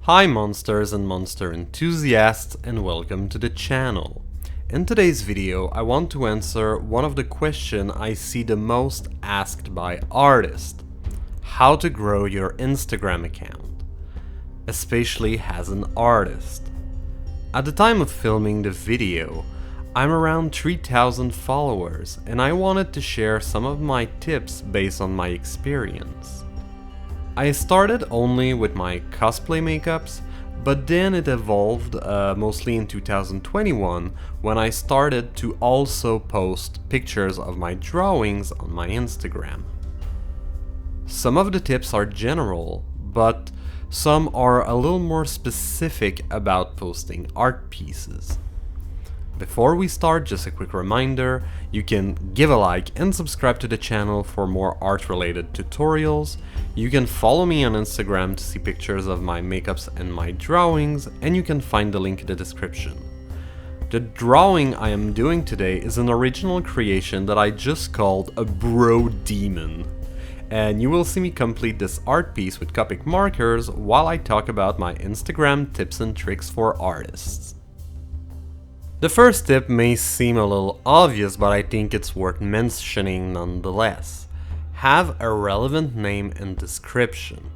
Hi monsters and monster enthusiasts, and welcome to the channel. In today's video I want to answer one of the questions I see the most asked by artists. How to grow your Instagram account, especially as an artist. At the time of filming the video, I'm around 3,000 followers and I wanted to share some of my tips based on my experience. I started only with my cosplay makeups, but then it evolved mostly in 2021 when I started to also post pictures of my drawings on my Instagram. Some of the tips are general, but some are a little more specific about posting art pieces. Before we start, just a quick reminder, you can give a like and subscribe to the channel for more art-related tutorials. You can follow me on Instagram to see pictures of my makeups and my drawings, and you can find the link in the description. The drawing I am doing today is an original creation that I just called a bro demon. And you will see me complete this art piece with Copic markers while I talk about my Instagram tips and tricks for artists. The first tip may seem a little obvious, but I think it's worth mentioning nonetheless. Have a relevant name and description.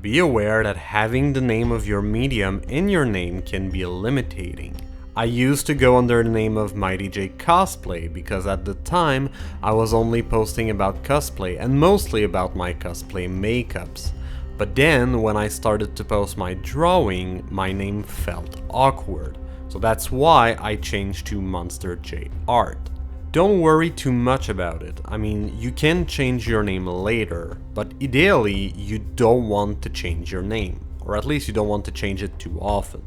Be aware that having the name of your medium in your name can be limiting. I used to go under the name of Mighty J Cosplay because at the time I was only posting about cosplay and mostly about my cosplay makeups. But then when I started to post my drawing, my name felt awkward. So that's why I changed to Monster J Art. Don't worry too much about it. I mean, you can change your name later, but ideally you don't want to change your name, or at least you don't want to change it too often.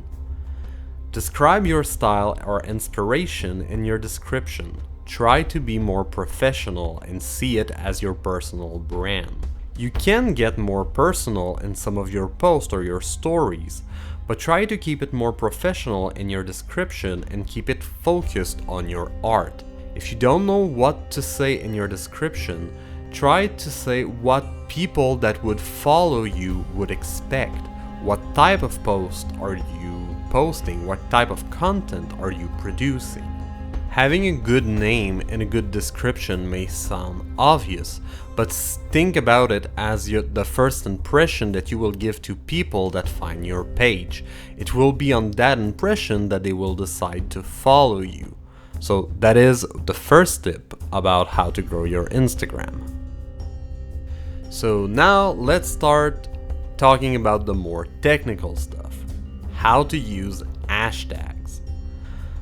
Describe your style or inspiration in your description. Try to be more professional and see it as your personal brand. You can get more personal in some of your posts or your stories, but try to keep it more professional in your description and keep it focused on your art. If you don't know what to say in your description, try to say what people that would follow you would expect. What type of post are you posting? What type of content are you producing? Having a good name and a good description may sound obvious, but think about it as the first impression that you will give to people that find your page. It will be on that impression that they will decide to follow you. So that is the first tip about how to grow your Instagram. So now let's start talking about the more technical stuff. How to use hashtags.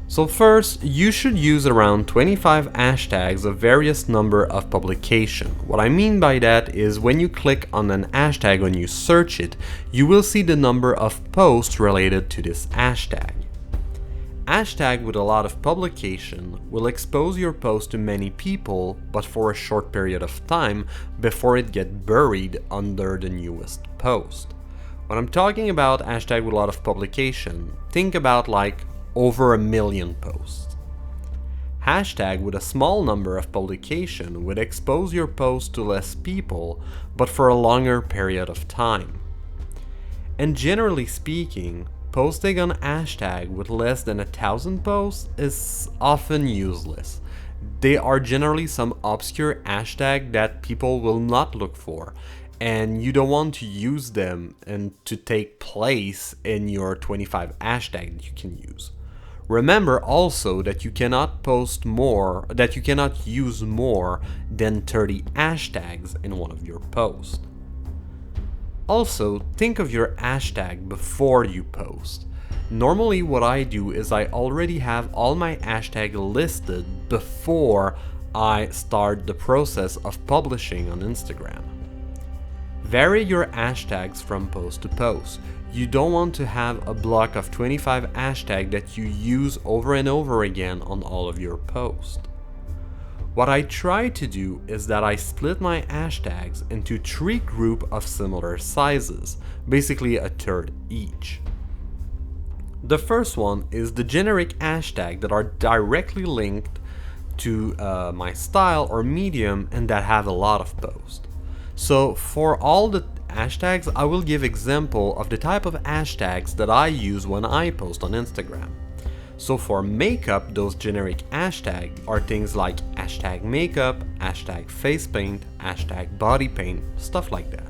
So first, you should use around 25 hashtags of various number of publication. What I mean by that is when you click on an hashtag, when you search it, you will see the number of posts related to this hashtag. Hashtag with a lot of publication will expose your post to many people, but for a short period of time before it gets buried under the newest post. When I'm talking about hashtag with a lot of publication, think about like over 1 million posts. Hashtag with a small number of publication would expose your post to less people, but for a longer period of time. And generally speaking, posting on hashtag with less than 1,000 posts is often useless. They are generally some obscure hashtag that people will not look for, and you don't want to use them and to take place in your 25 hashtag that you can use. Remember also that you cannot use more than 30 hashtags in one of your posts. Also, think of your hashtag before you post. Normally what I do is I already have all my hashtags listed before I start the process of publishing on Instagram. Vary your hashtags from post to post. You don't want to have a block of 25 hashtags that you use over and over again on all of your posts. What I try to do is that I split my hashtags into 3 groups of similar sizes, basically a third each. The first one is the generic hashtag that are directly linked to my style or medium and that have a lot of posts. So for all the hashtags, I will give example of the type of hashtags that I use when I post on Instagram. So for makeup, those generic hashtags are things like hashtag makeup, hashtag face paint, hashtag body paint, stuff like that.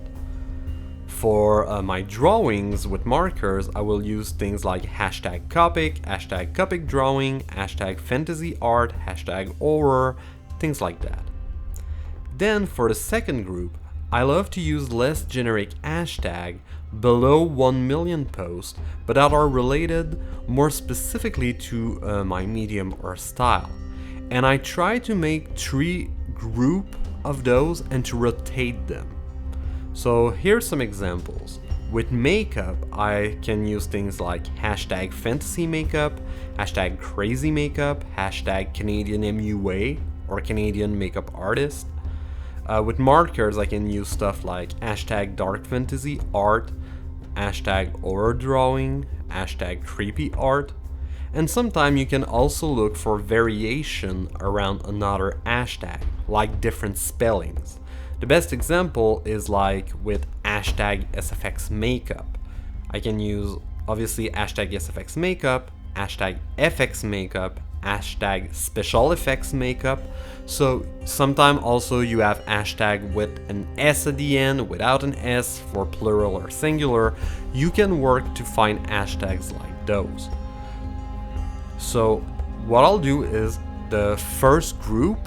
For my drawings with markers, I will use things like hashtag Copic drawing, hashtag fantasy art, hashtag horror, things like that. Then for the second group, I love to use less generic hashtag below 1 million posts, but that are related more specifically to my medium or style. And I try to make 3 group of those and to rotate them. So here's some examples. With makeup, I can use things like hashtag fantasy makeup, hashtag crazy makeup, hashtag Canadian MUA or Canadian makeup artist. With markers, I can use stuff like hashtag dark fantasy art, hashtag horror drawing, hashtag creepy art, and sometimes you can also look for variation around another hashtag, like different spellings. The best example is like with hashtag SFX makeup. I can use obviously hashtag SFX makeup, hashtag FX makeup, hashtag special effects makeup. So sometimes also you have hashtag with an S at the end, without an S for plural or singular. You can work to find hashtags like those. So what I'll do is the first group,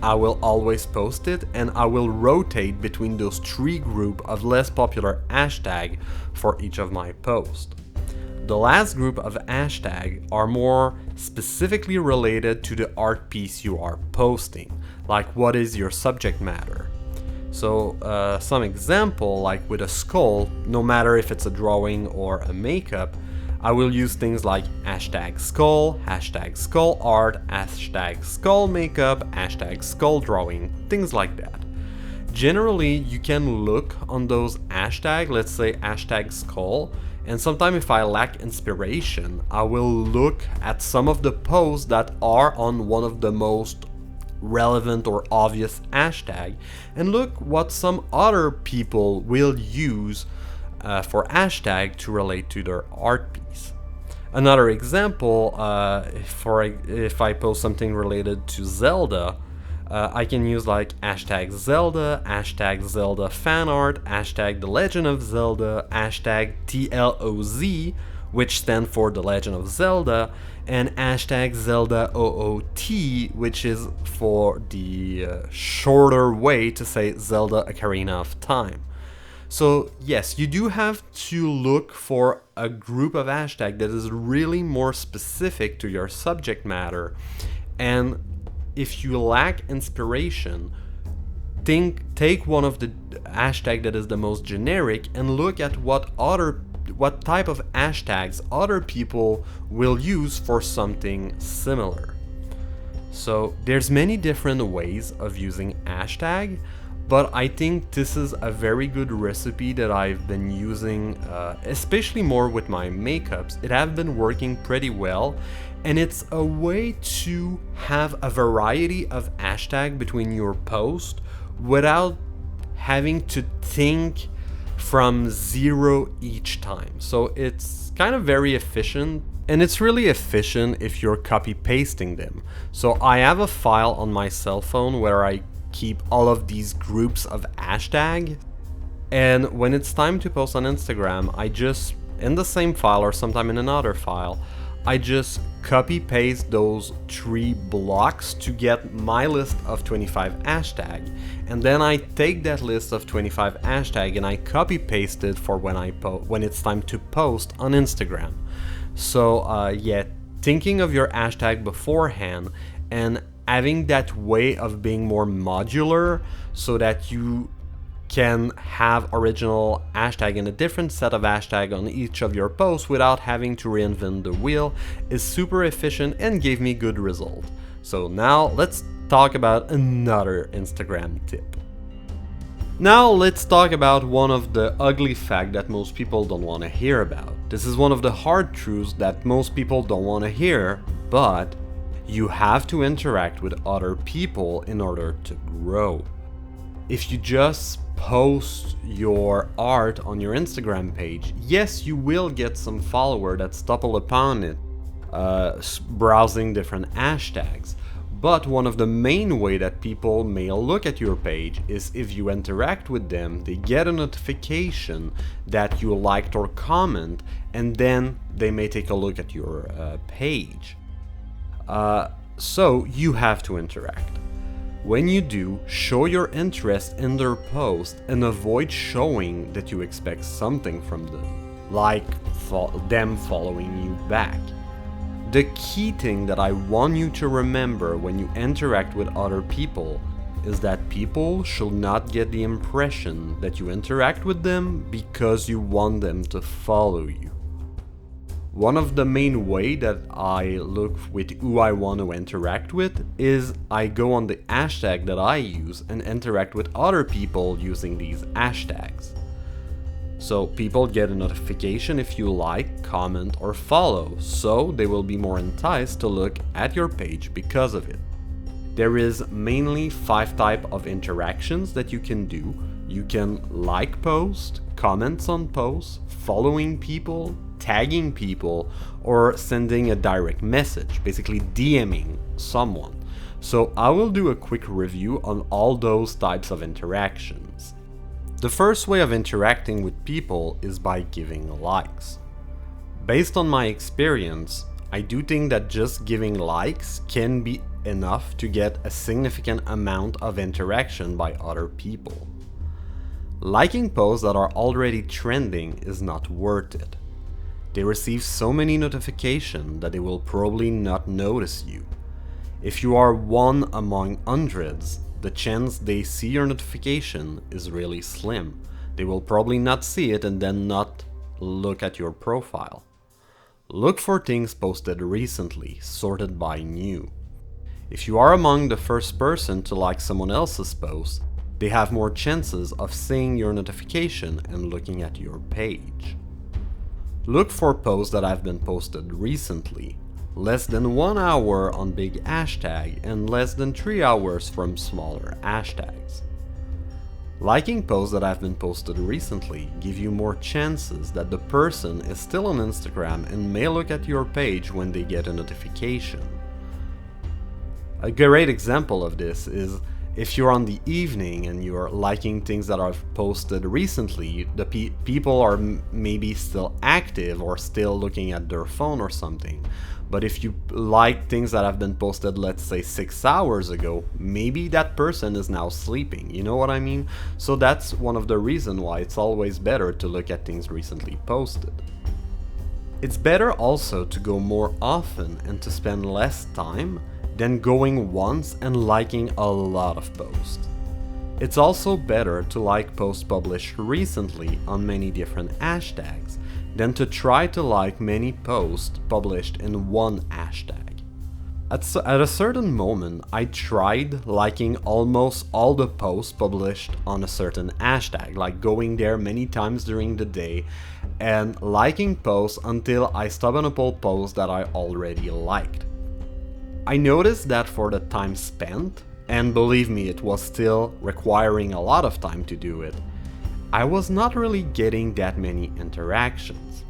I will always post it and I will rotate between those 3 groups of less popular hashtag for each of my posts. The last group of hashtag are more specifically related to the art piece you are posting, like what is your subject matter. So some example, like with a skull, no matter if it's a drawing or a makeup, I will use things like hashtag skull art, hashtag skull makeup, hashtag skull drawing, things like that. Generally, you can look on those hashtags, let's say hashtag skull, and sometimes if I lack inspiration, I will look at some of the posts that are on one of the most relevant or obvious hashtag and look what some other people will use for hashtag to relate to their art piece. Another example, if I post something related to Zelda, I can use like hashtag Zelda fan art, hashtag The Legend of Zelda, hashtag TLOZ, which stands for The Legend of Zelda, and hashtag Zelda OOT, which is for the shorter way to say Zelda Ocarina of Time. So yes, you do have to look for a group of hashtags that is really more specific to your subject matter, and if you lack inspiration, take one of the hashtag that is the most generic and look at what type of hashtags other people will use for something similar. So there's many different ways of using hashtag, but I think this is a very good recipe that I've been using, especially more with my makeups. It has been working pretty well, and it's a way to have a variety of hashtag between your post without having to think from 0 each time. So it's kind of very efficient, and it's really efficient if you're copy pasting them. So I have a file on my cell phone where I keep all of these groups of hashtag, and when it's time to post on Instagram, I just, in the same file or sometime in another file, I just copy paste those 3 blocks to get my list of 25 hashtag, and then I take that list of 25 hashtag and I copy paste it for when it's time to post on Instagram. So yeah, thinking of your hashtag beforehand and having that way of being more modular so that you can have original hashtag and a different set of hashtag on each of your posts without having to reinvent the wheel is super efficient and gave me good result. So now let's talk about another Instagram tip. Now let's talk about one of the ugly facts that most people don't want to hear about. This is one of the hard truths that most people don't want to hear, but you have to interact with other people in order to grow. if you just post your art on your Instagram page, yes, you will get some follower that stumble upon it, browsing different hashtags. But one of the main way that people may look at your page is if you interact with them, they get a notification that you liked or comment, and then they may take a look at your page. So you have to interact. When you do, show your interest in their post and avoid showing that you expect something from them, like them following you back. The key thing that I want you to remember when you interact with other people is that people should not get the impression that you interact with them because you want them to follow you. One of the main way that I look with who I want to interact with is I go on the hashtag that I use and interact with other people using these hashtags. So people get a notification if you like, comment, or follow, so they will be more enticed to look at your page because of it. There is mainly 5 types of interactions that you can do. You can like posts, comments on posts, following people, tagging people, or sending a direct message, basically DMing someone. So I will do a quick review on all those types of interactions. The first way of interacting with people is by giving likes. Based on my experience, I do think that just giving likes can be enough to get a significant amount of interaction by other people. Liking posts that are already trending is not worth it. They receive so many notifications that they will probably not notice you. If you are one among hundreds, the chance they see your notification is really slim. They will probably not see it and then not look at your profile. Look for things posted recently, sorted by new. If you are among the first person to like someone else's post, they have more chances of seeing your notification and looking at your page. Look for posts that have been posted recently. Less than 1 hour on big hashtag and less than 3 hours from smaller hashtags. Liking posts that have been posted recently give you more chances that the person is still on Instagram and may look at your page when they get a notification. A great example of this is if you're on the evening and you're liking things that are posted recently, the people are maybe still active or still looking at their phone or something. But if you like things that have been posted, let's say 6 hours ago, maybe that person is now sleeping, you know what I mean? So that's one of the reasons why it's always better to look at things recently posted. It's better also to go more often and to spend less time than going once and liking a lot of posts. It's also better to like posts published recently on many different hashtags than to try to like many posts published in one hashtag. At a certain moment, I tried liking almost all the posts published on a certain hashtag, like going there many times during the day and liking posts until I stumbled upon posts that I already liked. I noticed that for the time spent, and believe me, it was still requiring a lot of time to do it, I was not really getting that many interactions.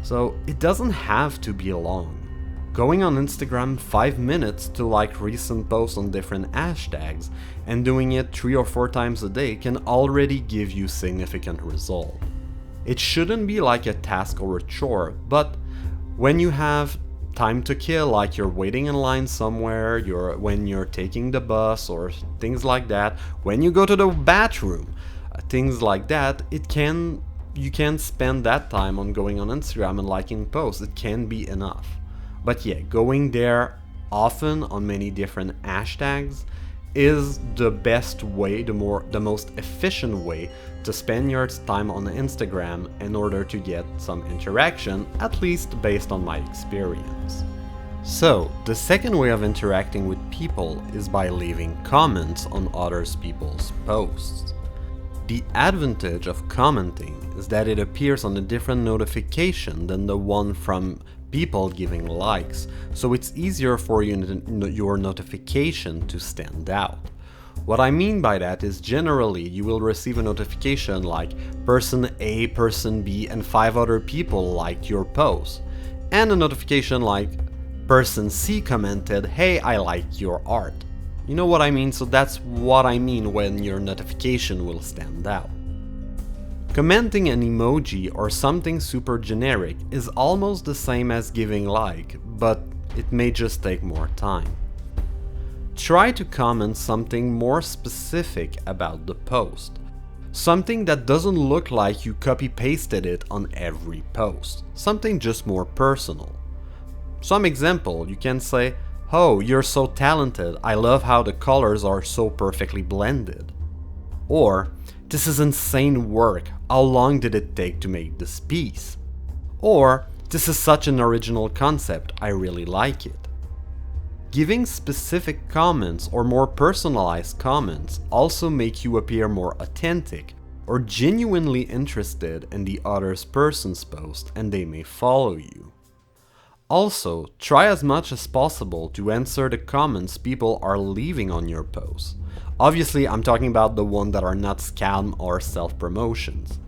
So it doesn't have to be long. Going on Instagram 5 minutes to like recent posts on different hashtags and doing it 3 or 4 times a day can already give you significant result. It shouldn't be like a task or a chore, but when you have time to kill, like you're waiting in line somewhere, when you're taking the bus or things like that, when you go to the bathroom, things like that, you can spend that time on going on Instagram and liking posts. It can be enough. But yeah, going there often on many different hashtags is the best way, the most efficient way to spend your time on Instagram in order to get some interaction, at least based on my experience. So, the second way of interacting with people is by leaving comments on other people's posts. The advantage of commenting is that it appears on a different notification than the one from people giving likes, so it's easier for your notification to stand out. What I mean by that is generally you will receive a notification like person A, person B, and 5 other people liked your post, and a notification like person C commented, "Hey, I like your art." You know what I mean? So that's what I mean when your notification will stand out. Commenting an emoji or something super generic is almost the same as giving like, but it may just take more time. Try to comment something more specific about the post. Something that doesn't look like you copy-pasted it on every post. Something just more personal. Some example, you can say, "Oh, you're so talented, I love how the colors are so perfectly blended." Or, "This is insane work, how long did it take to make this piece?" Or, "This is such an original concept, I really like it." Giving specific comments or more personalized comments also make you appear more authentic or genuinely interested in the other person's post, and they may follow you. Also, try as much as possible to answer the comments people are leaving on your posts. Obviously, I'm talking about the ones that are not scam or self-promotions.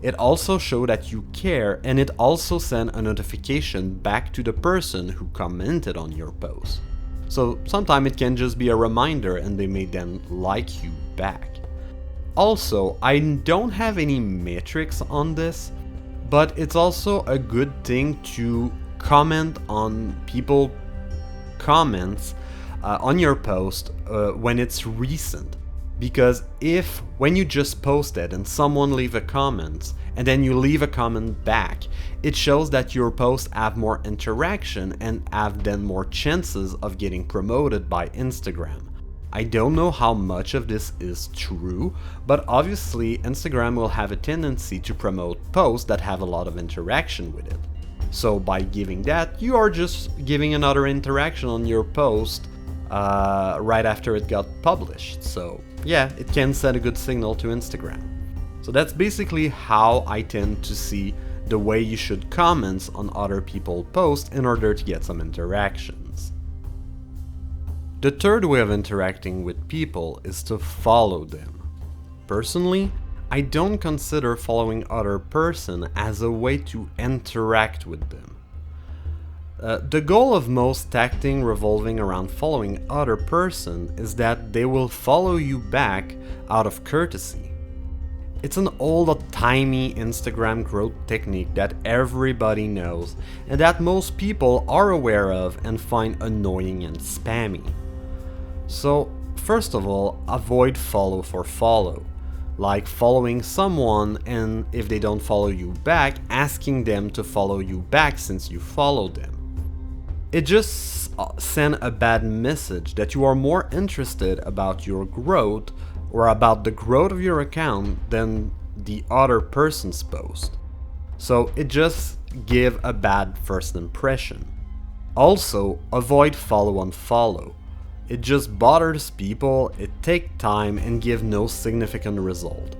It also shows that you care, and it also sends a notification back to the person who commented on your post. So sometimes it can just be a reminder and they may then like you back. Also, I don't have any metrics on this, but it's also a good thing to comment on people comments on your post when it's recent. Because if when you just posted and someone leave a comment and then you leave a comment back, it shows that your posts have more interaction and have then more chances of getting promoted by Instagram. I don't know how much of this is true, but obviously Instagram will have a tendency to promote posts that have a lot of interaction with it. So by giving that, you are just giving another interaction on your post right after it got published. So yeah, it can send a good signal to Instagram. So that's basically how I tend to see the way you should comment on other people's posts in order to get some interactions. The third way of interacting with people is to follow them. Personally, I don't consider following other person as a way to interact with them. The goal of most tacting revolving around following other person is that they will follow you back out of courtesy. It's an old-timey Instagram growth technique that everybody knows and that most people are aware of and find annoying and spammy. So, first of all, avoid follow for follow. Like following someone and if they don't follow you back, asking them to follow you back since you followed them. It just sends a bad message that you are more interested about your growth or about the growth of your account than the other person's post. So it just gives a bad first impression. Also, avoid follow and follow. It just bothers people, it takes time and gives no significant result.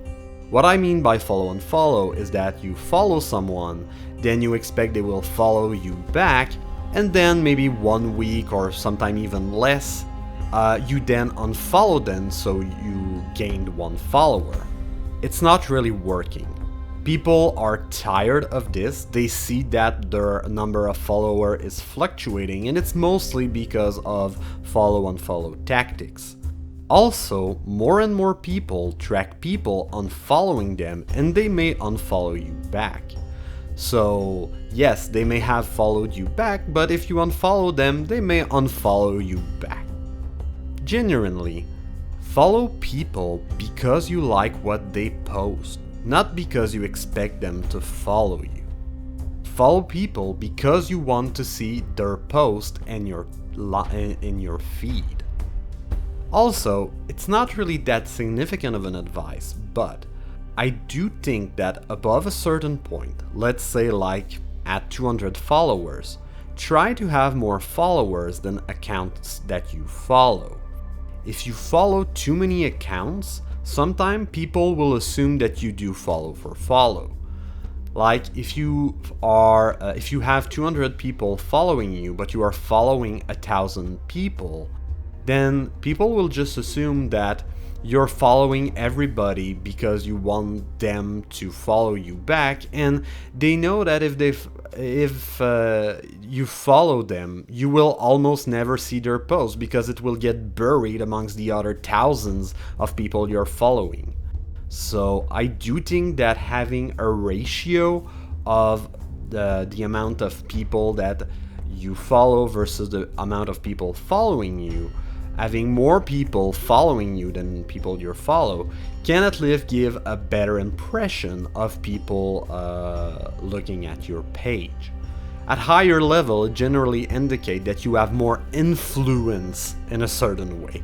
What I mean by follow and follow is that you follow someone, then you expect they will follow you back, and then maybe 1 week or sometime even less, you then unfollow them so you gained 1 follower. It's not really working. People are tired of this, they see that their number of followers is fluctuating and it's mostly because of follow and follow tactics. Also, more and more people track people unfollowing them and they may unfollow you back. So yes, they may have followed you back, but if you unfollow them, they may unfollow you back. Genuinely, follow people because you like what they post, not because you expect them to follow you. Follow people because you want to see their post in your feed. Also, it's not really that significant of an advice, but I do think that above a certain point, let's say like at 200 followers, try to have more followers than accounts that you follow. If you follow too many accounts, sometimes people will assume that you do follow for follow. Like if you have 200 people following you, but you are following 1,000 people, then people will just assume that you're following everybody because you want them to follow you back, and they know that if you follow them, you will almost never see their post because it will get buried amongst the other thousands of people you're following. So I do think that having a ratio of the amount of people that you follow versus the amount of people following you, having more people following you than people you follow, can at least give a better impression of people looking at your page. At higher level, it generally indicates that you have more influence in a certain way.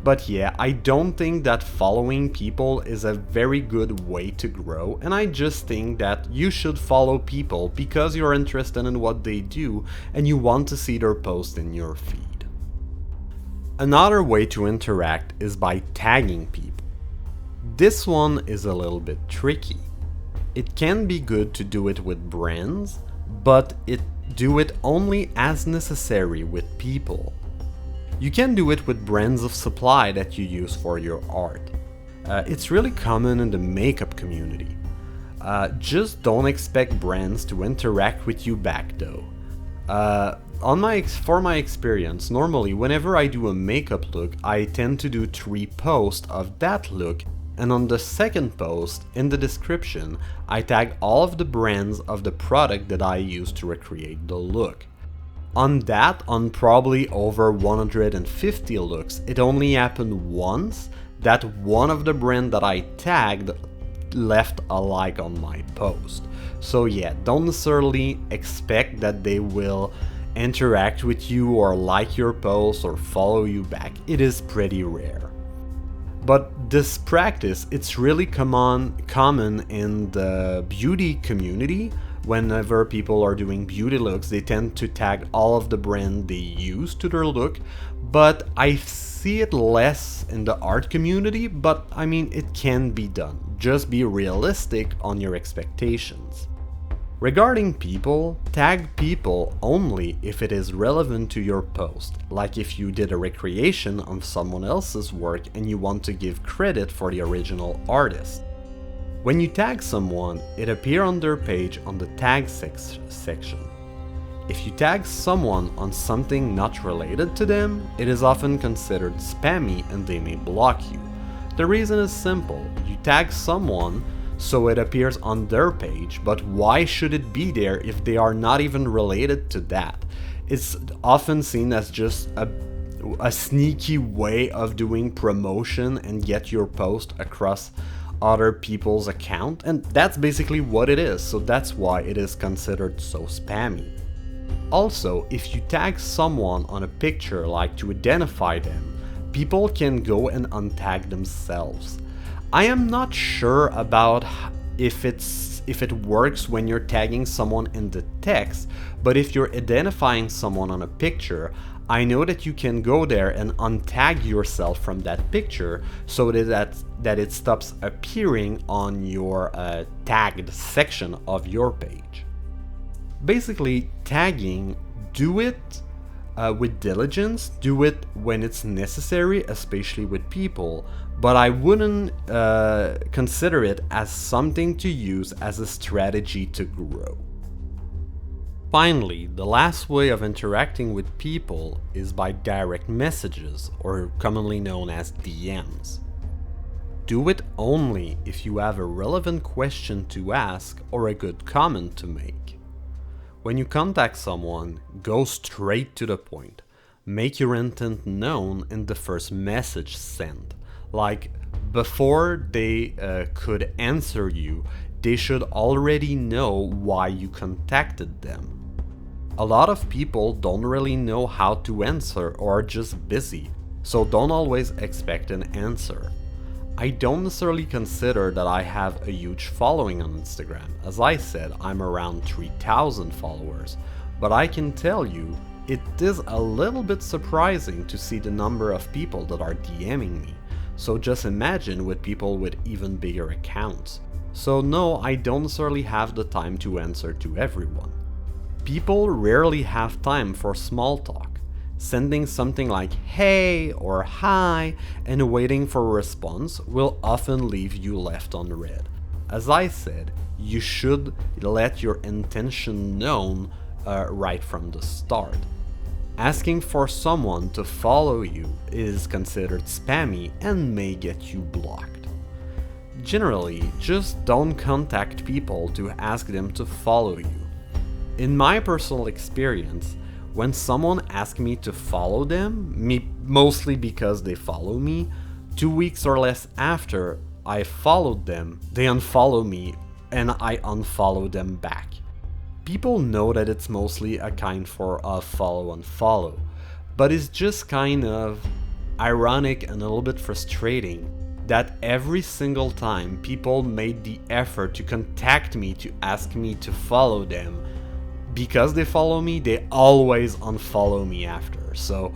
But yeah, I don't think that following people is a very good way to grow, and I just think that you should follow people because you're interested in what they do and you want to see their post in your feed. Another way to interact is by tagging people. This one is a little bit tricky. It can be good to do it with brands, but do it only as necessary with people. You can do it with brands of supply that you use for your art. It's really common in the makeup community. Just don't expect brands to interact with you back though. For my experience, normally whenever I do a makeup look, I tend to do 3 posts of that look, and on the second post, in the description, I tag all of the brands of the product that I use to recreate the look. On probably over 150 looks, it only happened once that one of the brands that I tagged left a like on my post. So yeah, don't necessarily expect that they will interact with you or like your post or follow you back. It is pretty rare. But this practice, it's really common in the beauty community. Whenever people are doing beauty looks, they tend to tag all of the brand they use to their look, but I see it less in the art community, but I mean, it can be done. Just be realistic on your expectations. Regarding people, tag people only if it is relevant to your post, like if you did a recreation of someone else's work and you want to give credit for the original artist. When you tag someone, it appears on their page on the tag section. If you tag someone on something not related to them, it is often considered spammy and they may block you. The reason is simple. You tag someone so it appears on their page, but why should it be there if they are not even related to that? It's often seen as just a sneaky way of doing promotion and get your post across other people's account, and that's basically what it is, so that's why it is considered so spammy. Also, if you tag someone on a picture like to identify them, people can go and untag themselves. I am not sure about if it works when you're tagging someone in the text, but if you're identifying someone on a picture, I know that you can go there and untag yourself from that picture so that it stops appearing on your tagged section of your page. Basically, tagging, do it with diligence, do it when it's necessary, especially with people, but I wouldn't consider it as something to use as a strategy to grow. Finally, the last way of interacting with people is by direct messages, or commonly known as DMs. Do it only if you have a relevant question to ask or a good comment to make. When you contact someone, go straight to the point. Make your intent known in the first message sent. Like, before they could answer you, they should already know why you contacted them. A lot of people don't really know how to answer or are just busy, so don't always expect an answer. I don't necessarily consider that I have a huge following on Instagram. As I said, I'm around 3,000 followers, but I can tell you, it is a little bit surprising to see the number of people that are DMing me. So just imagine with people with even bigger accounts. So no, I don't necessarily have the time to answer to everyone. People rarely have time for small talk. Sending something like hey or hi and waiting for a response will often leave you left unread. As I said, you should let your intention known right from the start. Asking for someone to follow you is considered spammy and may get you blocked. Generally, just don't contact people to ask them to follow you. In my personal experience, when someone asks me to follow them, mostly because they follow me, 2 weeks or less after I followed them, they unfollow me and I unfollow them back. People know that it's mostly a kind of follow-unfollow, but it's just kind of ironic and a little bit frustrating that every single time people made the effort to contact me to ask me to follow them, because they follow me, they always unfollow me after. So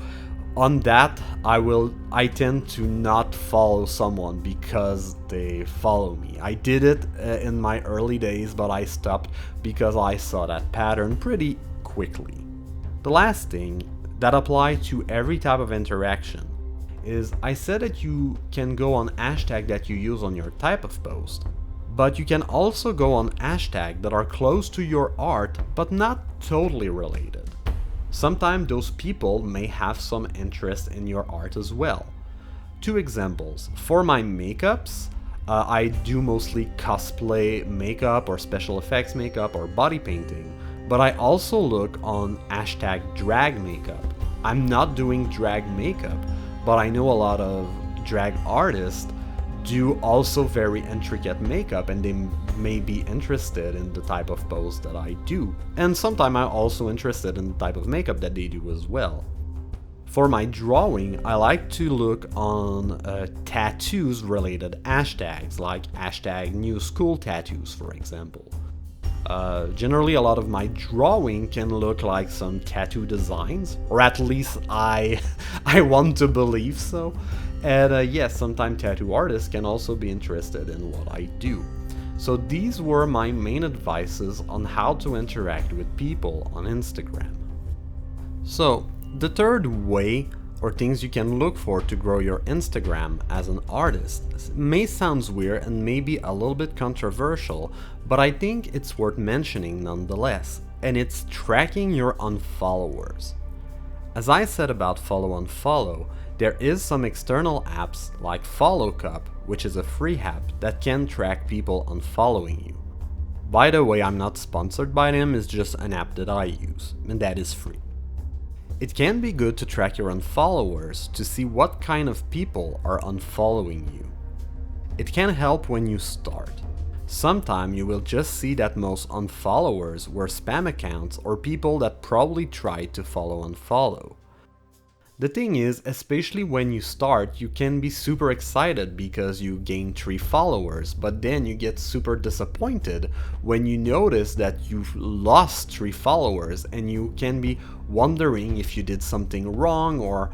on that, I tend to not follow someone because they follow me. I did it in my early days, but I stopped because I saw that pattern pretty quickly. The last thing that applies to every type of interaction is I said that you can go on hashtag that you use on your type of post, but you can also go on hashtag that are close to your art but not totally related. Sometimes those people may have some interest in your art as well. 2 examples. For my makeups, I do mostly cosplay makeup or special effects makeup or body painting, but I also look on hashtag drag makeup. I'm not doing drag makeup, but I know a lot of drag artists do also very intricate makeup and they may be interested in the type of pose that I do. And sometimes I'm also interested in the type of makeup that they do as well. For my drawing, I like to look on tattoos related hashtags, like hashtag new school tattoos, for example. Generally, a lot of my drawing can look like some tattoo designs, or at least I want to believe so. And yes, sometimes tattoo artists can also be interested in what I do. So these were my main advices on how to interact with people on Instagram. So the third way or things you can look for to grow your Instagram as an artist may sound weird and maybe a little bit controversial, but I think it's worth mentioning nonetheless, and it's tracking your unfollowers. As I said about follow-unfollow, there is some external apps like FollowCup, which is a free app that can track people unfollowing you. By the way, I'm not sponsored by them, it's just an app that I use, and that is free. It can be good to track your unfollowers to see what kind of people are unfollowing you. It can help when you start. Sometimes you will just see that most unfollowers were spam accounts or people that probably tried to follow unfollow. The thing is, especially when you start, you can be super excited because you gain 3 followers, but then you get super disappointed when you notice that you've lost 3 followers and you can be wondering if you did something wrong or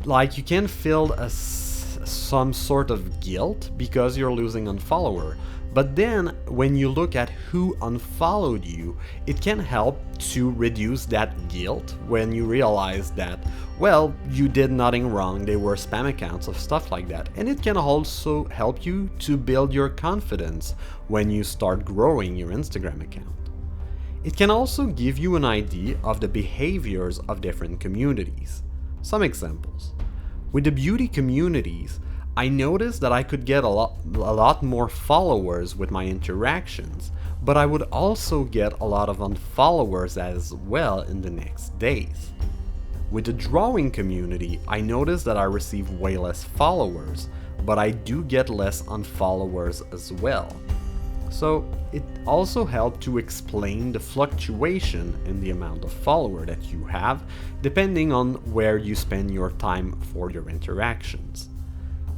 like you can feel some sort of guilt because you're losing a follower. But then when you look at who unfollowed you, it can help to reduce that guilt when you realize that, well, you did nothing wrong, they were spam accounts of stuff like that. And it can also help you to build your confidence when you start growing your Instagram account. It can also give you an idea of the behaviors of different communities. Some examples. With the beauty communities, I noticed that I could get a lot more followers with my interactions, but I would also get a lot of unfollowers as well in the next days. With the drawing community, I noticed that I receive way less followers, but I do get less unfollowers as well. So it also helped to explain the fluctuation in the amount of followers that you have, depending on where you spend your time for your interactions.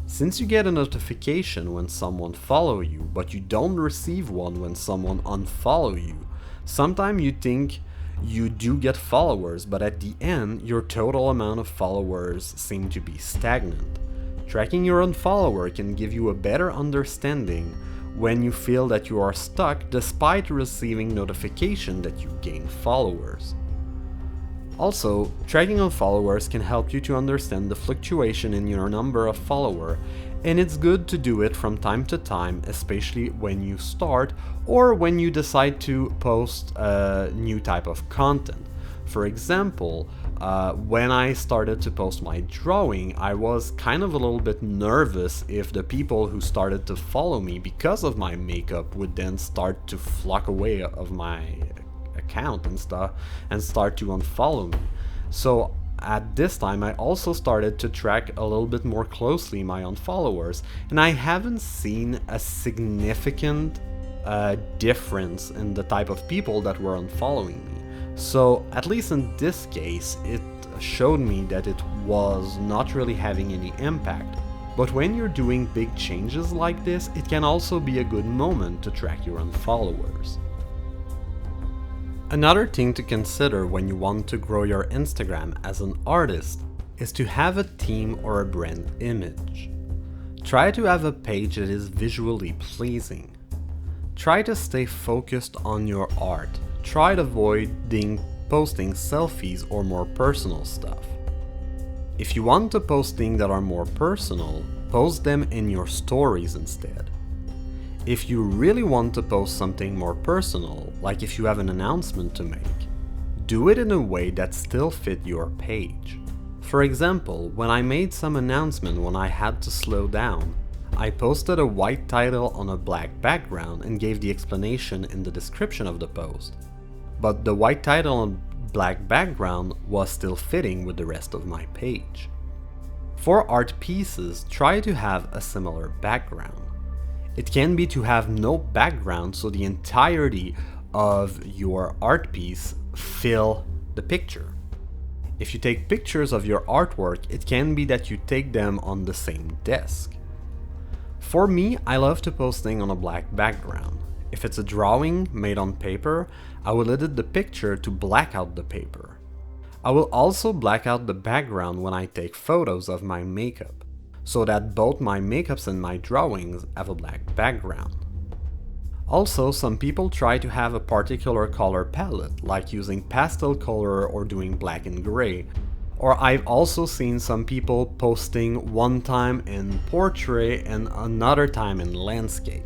Since you get a notification when someone follows you, but you don't receive one when someone unfollows you, sometimes you think you do get followers, but at the end, your total amount of followers seem to be stagnant. Tracking your unfollower can give you a better understanding when you feel that you are stuck despite receiving notification that you gain followers. Also, tracking unfollowers can help you to understand the fluctuation in your number of followers, and it's good to do it from time to time, especially when you start or when you decide to post a new type of content. For example, when I started to post my drawing, I was kind of a little bit nervous if the people who started to follow me because of my makeup would then start to flock away of my account and stuff and start to unfollow me. So at this time I also started to track a little bit more closely my unfollowers, and I haven't seen a significant difference in the type of people that were unfollowing me. So at least in this case it showed me that it was not really having any impact. But when you're doing big changes like this, it can also be a good moment to track your unfollowers. Another thing to consider when you want to grow your Instagram as an artist is to have a theme or a brand image. Try to have a page that is visually pleasing. Try to stay focused on your art. Try to avoid posting selfies or more personal stuff. If you want to post things that are more personal, post them in your stories instead. If you really want to post something more personal, like if you have an announcement to make, do it in a way that still fit your page. For example, when I made some announcement when I had to slow down, I posted a white title on a black background and gave the explanation in the description of the post. But the white title on black background was still fitting with the rest of my page. For art pieces, try to have a similar background. It can be to have no background, so the entirety of your art piece fill the picture. If you take pictures of your artwork, it can be that you take them on the same desk. For me, I love to post things on a black background. If it's a drawing made on paper, I will edit the picture to black out the paper. I will also black out the background when I take photos of my makeup, so that both my makeups and my drawings have a black background. Also, some people try to have a particular color palette, like using pastel color or doing black and gray. Or I've also seen some people posting one time in portrait and another time in landscape.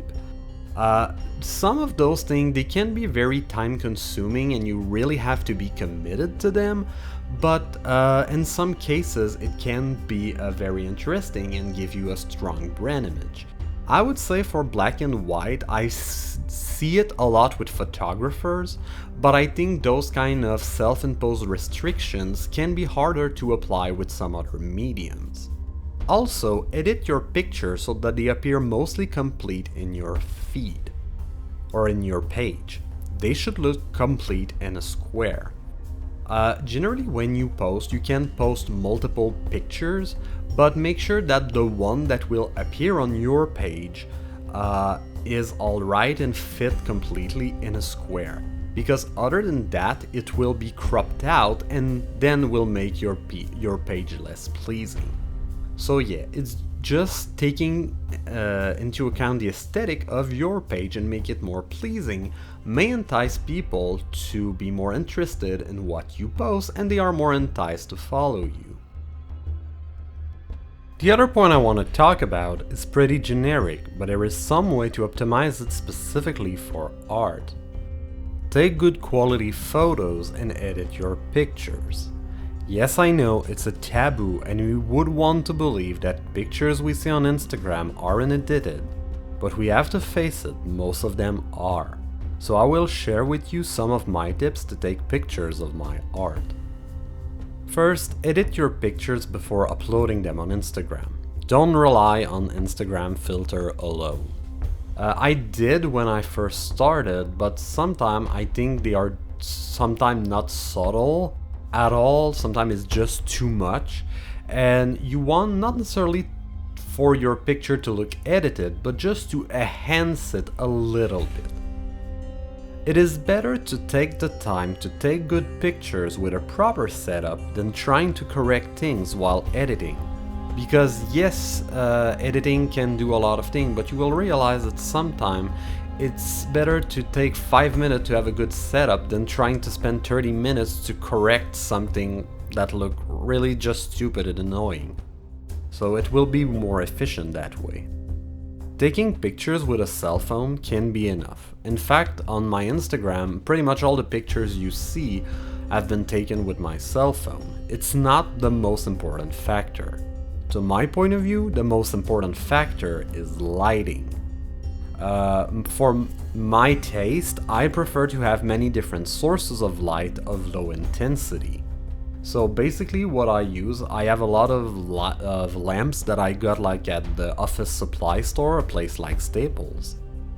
Some of those things, they can be very time consuming and you really have to be committed to them, but in some cases it can be very interesting and give you a strong brand image. I would say for black and white, I see it a lot with photographers, but I think those kind of self-imposed restrictions can be harder to apply with some other mediums. Also, edit your pictures so that they appear mostly complete in your feed or in your page. They should look complete in a square. Generally when you post, you can post multiple pictures, but make sure that the one that will appear on your page is alright and fit completely in a square. Because other than that, it will be cropped out and then will make your page less pleasing. So yeah, it's just taking into account the aesthetic of your page and make it more pleasing may entice people to be more interested in what you post, and they are more enticed to follow you. The other point I want to talk about is pretty generic, but there is some way to optimize it specifically for art. Take good quality photos and edit your pictures. Yes, I know it's a taboo and we would want to believe that pictures we see on Instagram aren't edited, but we have to face it, most of them are. So I will share with you some of my tips to take pictures of my art. First, edit your pictures before uploading them on Instagram. Don't rely on Instagram filter alone. I did when I first started, but sometimes I think they are sometimes not subtle at all, sometimes it's just too much, and you want not necessarily for your picture to look edited, but just to enhance it a little bit. It is better to take the time to take good pictures with a proper setup than trying to correct things while editing. Because yes, editing can do a lot of things, but you will realize that sometimes It's better to take 5 minutes to have a good setup than trying to spend 30 minutes to correct something that look really just stupid and annoying. So it will be more efficient that way. Taking pictures with a cell phone can be enough. In fact, on my Instagram, pretty much all the pictures you see have been taken with my cell phone. It's not the most important factor. To my point of view, the most important factor is lighting. For my taste, I prefer to have many different sources of light of low intensity. So basically what I use, I have a lot of lamps that I got like at the office supply store, a place like Staples.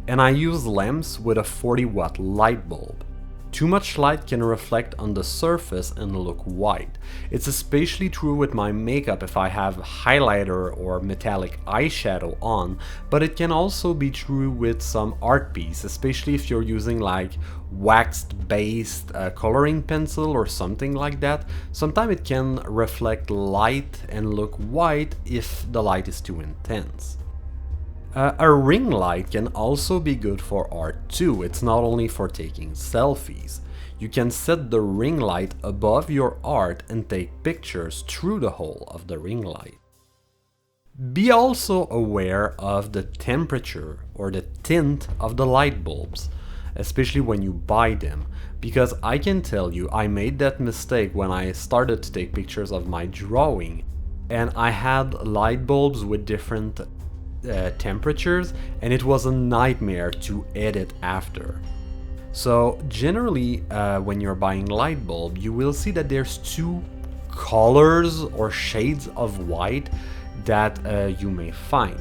And I use lamps with a 40-watt light bulb. Too much light can reflect on the surface and look white. It's especially true with my makeup if I have highlighter or metallic eyeshadow on, but it can also be true with some art piece, especially if you're using like waxed-based coloring pencil or something like that. Sometimes it can reflect light and look white if the light is too intense. A ring light can also be good for art too. It's not only for taking selfies. You can set the ring light above your art and take pictures through the hole of the ring light. Be also aware of the temperature or the tint of the light bulbs, especially when you buy them, because I can tell you I made that mistake when I started to take pictures of my drawing, and I had light bulbs with different temperatures, and it was a nightmare to edit after. So generally when you're buying light bulb, you will see that there's two colors or shades of white that you may find.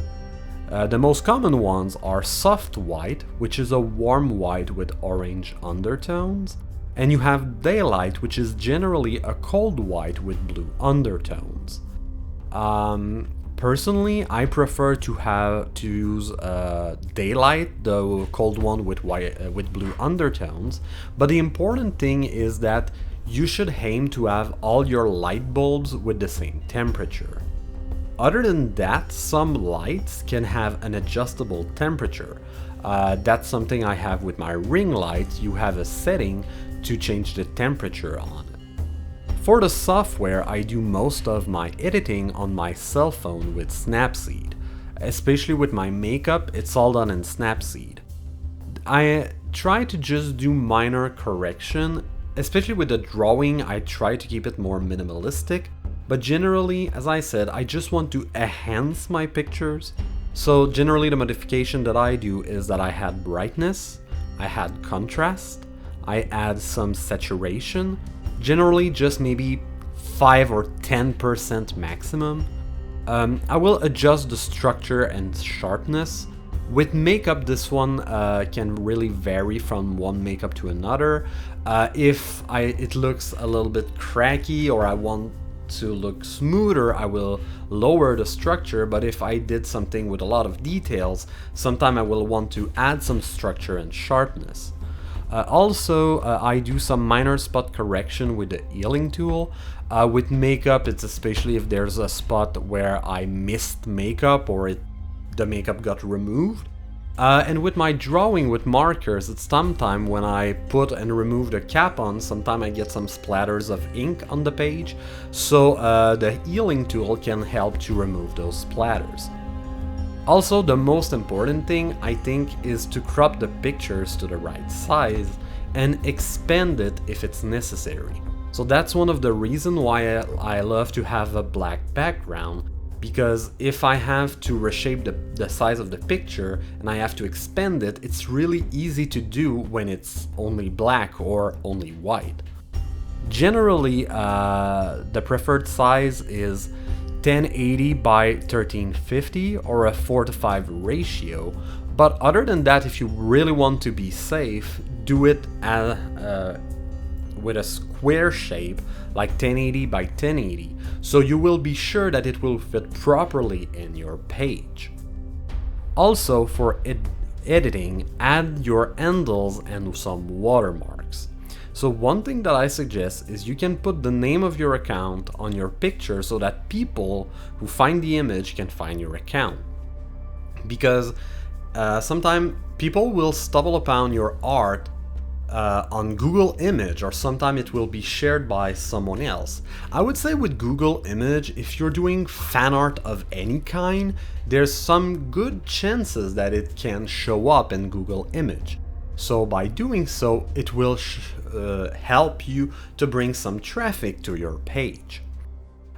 The most common ones are soft white, which is a warm white with orange undertones, and you have daylight, which is generally a cold white with blue undertones. Personally, I prefer to use daylight, the cold one with with blue undertones. But the important thing is that you should aim to have all your light bulbs with the same temperature. Other than that, some lights can have an adjustable temperature. That's something I have with my ring light. You have a setting to change the temperature on. For the software, I do most of my editing on my cell phone with Snapseed. Especially with my makeup, it's all done in Snapseed. I try to just do minor correction, especially with the drawing. I try to keep it more minimalistic, but generally, as I said, I just want to enhance my pictures. So generally the modification that I do is that I had brightness, I had contrast, I add some saturation, generally just maybe 5 or 10% maximum. I will adjust the structure and sharpness. With makeup, this one can really vary from one makeup to another. If it looks a little bit cracky or I want to look smoother, I will lower the structure, but if I did something with a lot of details, sometime I will want to add some structure and sharpness. Also, I do some minor spot correction with the healing tool. With makeup, it's especially if there's a spot where I missed makeup or the makeup got removed. And with my drawing with markers, it's sometimes when I put and remove the cap on, sometimes I get some splatters of ink on the page. So the healing tool can help to remove those splatters. Also, the most important thing, I think, is to crop the pictures to the right size and expand it if it's necessary. So that's one of the reasons why I love to have a black background, because if I have to reshape the size of the picture and I have to expand it, it's really easy to do when it's only black or only white. Generally, the preferred size is 1080 by 1350 or a 4:5 ratio, but other than that, if you really want to be safe, do it with a square shape like 1080 by 1080, so you will be sure that it will fit properly in your page. Also, for editing, add your handles and some watermarks. So one thing that I suggest is you can put the name of your account on your picture so that people who find the image can find your account. Because Sometimes people will stumble upon your art on Google Image, or sometimes it will be shared by someone else. I would say with Google Image, if you're doing fan art of any kind, there's some good chances that it can show up in Google Image. So by doing so, it will help you to bring some traffic to your page.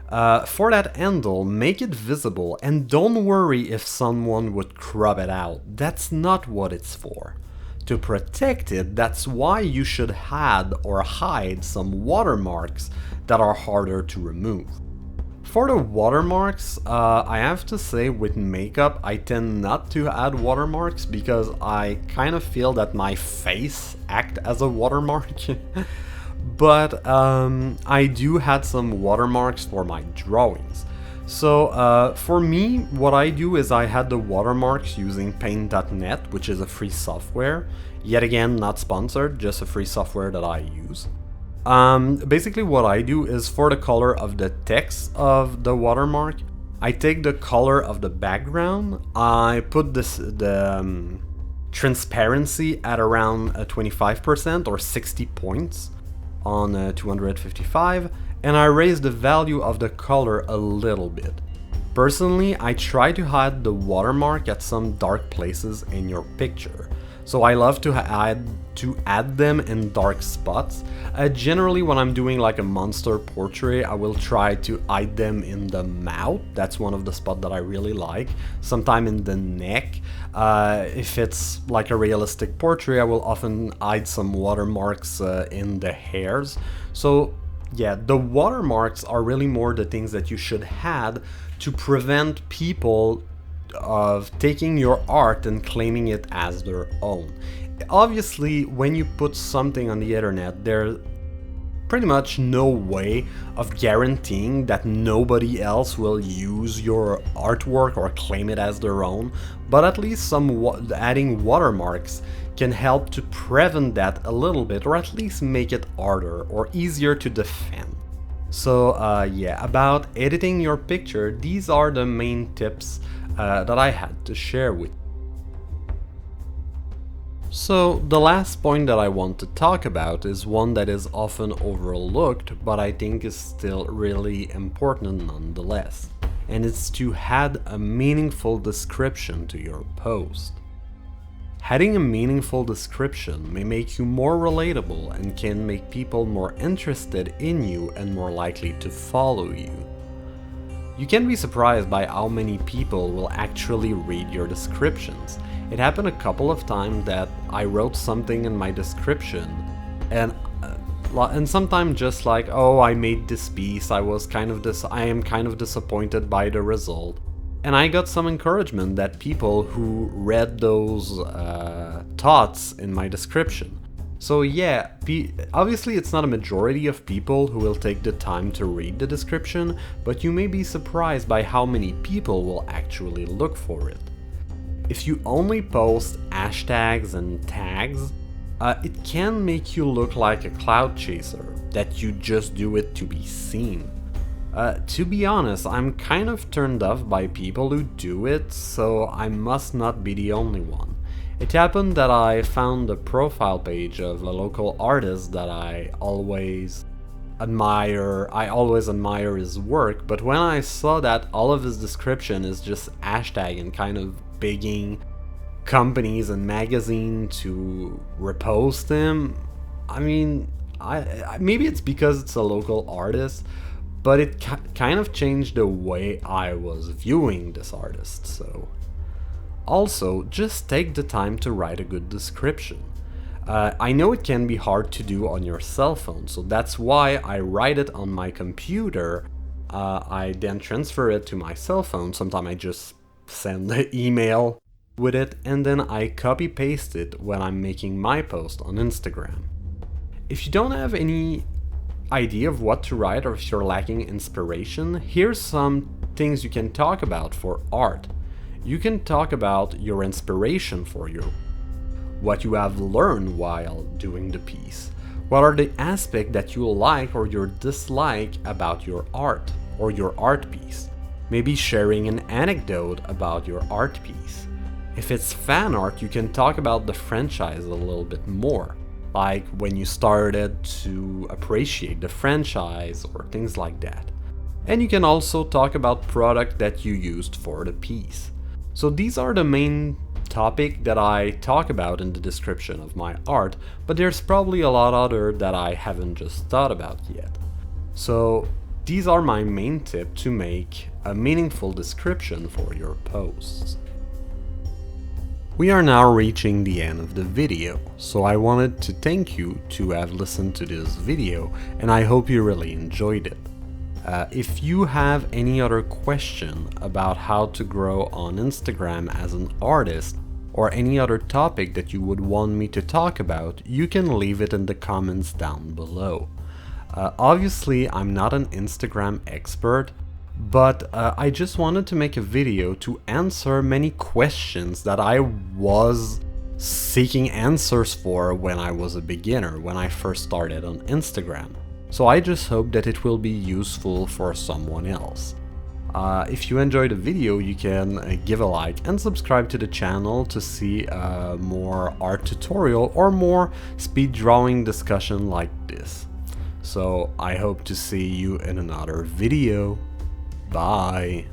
For that handle, make it visible and don't worry if someone would crop it out. That's not what it's for. To protect it, that's why you should add or hide some watermarks that are harder to remove. For the watermarks, I have to say with makeup I tend not to add watermarks because I kind of feel that my face acts as a watermark. But I do add some watermarks for my drawings. So for me, what I do is I had the watermarks using paint.net, which is a free software. Yet again, not sponsored, just a free software that I use. Basically what I do is for the color of the text of the watermark, I take the color of the background, I put the transparency at around 25% or 60 points on 255, and I raise the value of the color a little bit. Personally, I try to hide the watermark at some dark places in your picture. So I love to add them in dark spots. Generally when I'm doing like a monster portrait, I will try to hide them in the mouth. That's one of the spots that I really like. Sometime in the neck. If it's like a realistic portrait, I will often hide some watermarks in the hairs. So yeah, the watermarks are really more the things that you should add to prevent people of taking your art and claiming it as their own. Obviously, when you put something on the internet, there's pretty much no way of guaranteeing that nobody else will use your artwork or claim it as their own, but at least adding watermarks can help to prevent that a little bit, or at least make it harder or easier to defend. So yeah, about editing your picture, these are the main tips that I had to share with you. So the last point that I want to talk about is one that is often overlooked, but I think is still really important nonetheless, and it's to add a meaningful description to your post. Adding a meaningful description may make you more relatable and can make people more interested in you and more likely to follow you. You can be surprised by how many people will actually read your descriptions. It happened a couple of times that I wrote something in my description and sometimes just like, oh, I made this piece, I am kind of disappointed by the result. And I got some encouragement that people who read those thoughts in my description. So yeah, obviously it's not a majority of people who will take the time to read the description, but you may be surprised by how many people will actually look for it. If you only post hashtags and tags, it can make you look like a cloud chaser, that you just do it to be seen. To be honest, I'm kind of turned off by people who do it, so I must not be the only one. It happened that I found the profile page of a local artist that I always admire his work, but when I saw that all of his description is just hashtag and kind of begging companies and magazines to repost him, I mean, maybe it's because it's a local artist, but it kind of changed the way I was viewing this artist, so... Also, just take the time to write a good description. I know it can be hard to do on your cell phone, so that's why I write it on my computer. I then transfer it to my cell phone. Sometimes I just send the email with it, and then I copy paste it when I'm making my post on Instagram. If you don't have any idea of what to write, or if you're lacking inspiration, here's some things you can talk about for art. You can talk about your inspiration for what you have learned while doing the piece. What are the aspects that you like or you dislike about your art or your art piece? Maybe sharing an anecdote about your art piece. If it's fan art, you can talk about the franchise a little bit more, like when you started to appreciate the franchise or things like that. And you can also talk about product that you used for the piece. So these are the main topic that I talk about in the description of my art, but there's probably a lot other that I haven't just thought about yet. So these are my main tip to make a meaningful description for your posts. We are now reaching the end of the video, so I wanted to thank you to have listened to this video, and I hope you really enjoyed it. If you have any other question about how to grow on Instagram as an artist, or any other topic that you would want me to talk about, you can leave it in the comments down below. Obviously, I'm not an Instagram expert, but I just wanted to make a video to answer many questions that I was seeking answers for when I was a beginner, when I first started on Instagram. So I just hope that it will be useful for someone else. If you enjoyed the video, you can give a like and subscribe to the channel to see more art tutorial or more speed drawing discussion like this. So I hope to see you in another video. Bye!